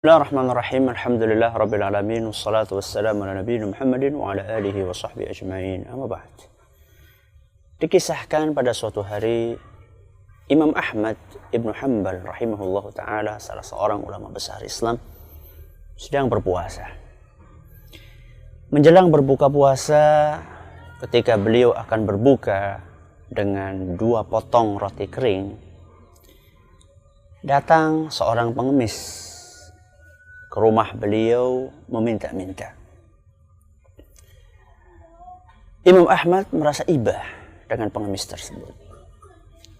Bismillahirrahmanirrahim. Alhamdulillah rabbil alamin wassalatu wassalamu ala nabiyina Muhammadin wa ala alihi wa sahbihi ajma'in. Amma ba'd. Dikisahkan pada suatu hari Imam Ahmad Ibn Hanbal rahimahullahu ta'ala, salah seorang ulama besar Islam, sedang berpuasa. Menjelang berbuka puasa, ketika beliau akan berbuka dengan 2 potong roti kering, datang seorang pengemis ke rumah beliau meminta-minta. Imam Ahmad merasa iba dengan pengemis tersebut.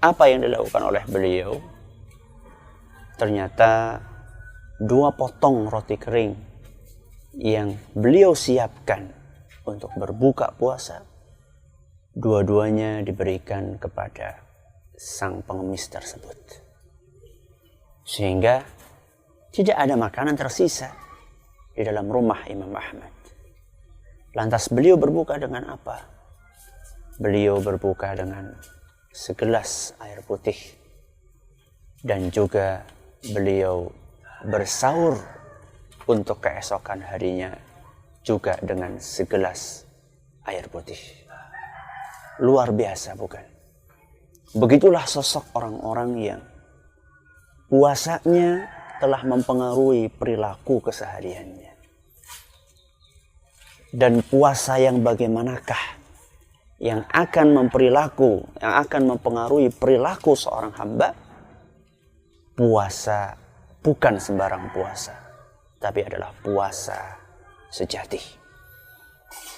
Apa yang dilakukan oleh beliau? Ternyata 2 potong roti kering yang beliau siapkan untuk berbuka puasa, dua-duanya diberikan kepada sang pengemis tersebut. Sehingga tidak ada makanan tersisa di dalam rumah Imam Ahmad. Lantas beliau berbuka dengan apa? Beliau berbuka dengan segelas air putih. Dan juga beliau bersahur untuk keesokan harinya juga dengan segelas air putih. Luar biasa, bukan? Begitulah sosok orang-orang yang puasanya telah mempengaruhi perilaku kesehariannya. Dan puasa yang bagaimanakah yang akan mempengaruhi perilaku seorang hamba? Puasa bukan sembarang puasa, tapi adalah puasa sejati.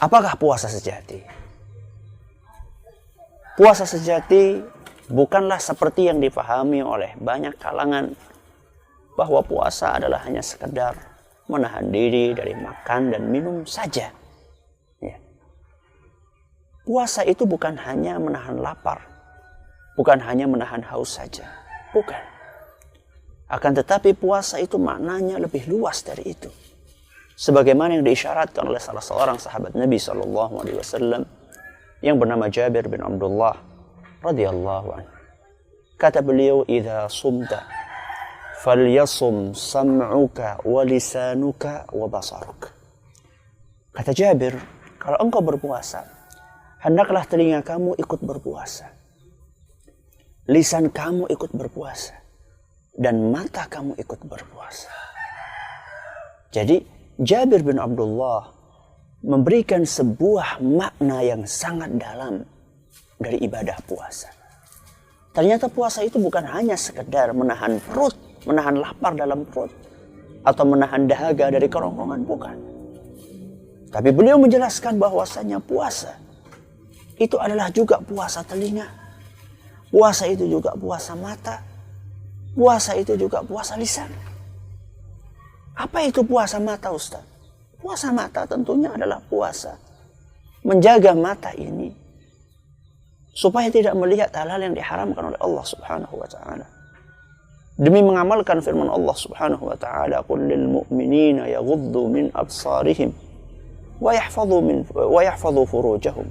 Apakah puasa sejati? Puasa sejati bukanlah seperti yang dipahami oleh banyak kalangan, bahwa puasa adalah hanya sekedar menahan diri dari makan dan minum saja. Ya. Puasa itu bukan hanya menahan lapar, bukan hanya menahan haus saja, bukan. Akan tetapi puasa itu maknanya lebih luas dari itu. Sebagaimana yang diisyaratkan oleh salah seorang sahabat Nabi SAW yang bernama Jabir bin Abdullah radhiyallahu anhu. Kata beliau, "Idza sumta falyasum sam'uka wa lisanuka wa basaruk." Kata Jabir, kalau engkau berpuasa, hendaklah telinga kamu ikut berpuasa, lisan kamu ikut berpuasa, dan mata kamu ikut berpuasa. Jadi Jabir bin Abdullah memberikan sebuah makna yang sangat dalam dari ibadah puasa. Ternyata puasa itu bukan hanya sekedar menahan perut, menahan lapar dalam perut, atau menahan dahaga dari kerongkongan, bukan. Tapi beliau menjelaskan bahwasanya puasa itu adalah juga puasa telinga, puasa itu juga puasa mata, puasa itu juga puasa lisan. Apa itu puasa mata, Ustaz? Puasa mata tentunya adalah puasa menjaga mata ini supaya tidak melihat hal-hal yang diharamkan oleh Allah Subhanahu wa ta'ala. Demi mengamalkan firman Allah Subhanahu wa ta'ala, "Qul lil mu'minina yaghuddu min absarihim wa yahfadhu furujahum."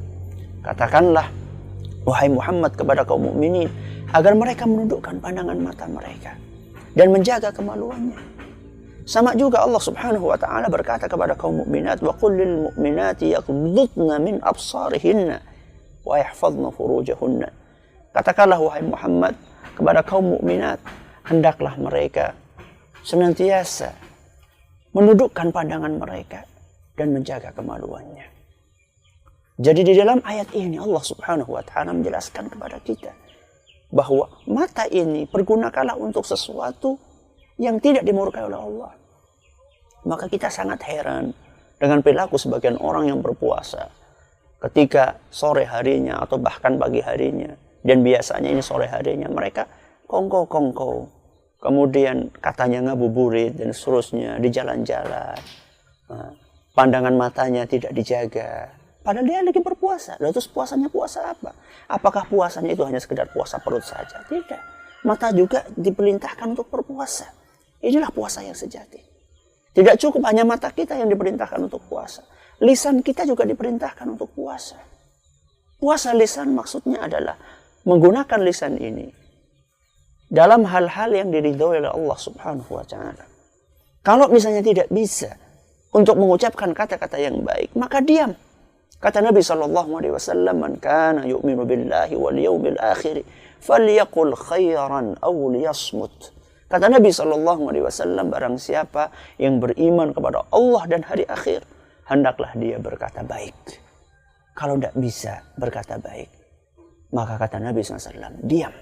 Katakanlah, wahai Muhammad, kepada kaum mukminin agar mereka menundukkan pandangan mata mereka dan menjaga kemaluannya. Sama juga Allah Subhanahu wa ta'ala berkata kepada kaum mukminat, "Wa qul lil mu'minati yaghuddna min absarihinna wa yahfadhna furujahunna." Katakanlah, wahai Muhammad, kepada kaum mukminat, hendaklah mereka senantiasa menundukkan pandangan mereka dan menjaga kemaluannya. Jadi di dalam ayat ini Allah Subhanahu wa ta'ala menjelaskan kepada kita bahwa mata ini pergunakanlah untuk sesuatu yang tidak dimurkai oleh Allah. Maka kita sangat heran dengan perilaku sebagian orang yang berpuasa ketika sore harinya atau bahkan pagi harinya, dan biasanya ini sore harinya, mereka kongko-kongko, kemudian katanya ngabuburit dan seterusnya di jalan-jalan. Pandangan matanya tidak dijaga, padahal dia lagi berpuasa. Lalu terus puasanya puasa apa? Apakah puasanya itu hanya sekedar puasa perut saja? Tidak. Mata juga diperintahkan untuk berpuasa. Inilah puasa yang sejati. Tidak cukup hanya mata kita yang diperintahkan untuk puasa. Lisan kita juga diperintahkan untuk puasa. Puasa lisan maksudnya adalah menggunakan lisan ini dalam hal-hal yang diridhoi oleh Allah Subhanahu wa ta'ala. Kalau misalnya tidak bisa untuk mengucapkan kata-kata yang baik, maka diam. Kata Nabi SAW, "Man kana yu'minu billahi wal yawmil akhir, falyaqul khairan aw liyasmut." Kata Nabi SAW, barang siapa yang beriman kepada Allah dan hari akhir, hendaklah dia berkata baik. Kalau tidak bisa berkata baik, maka kata Nabi SAW, diam.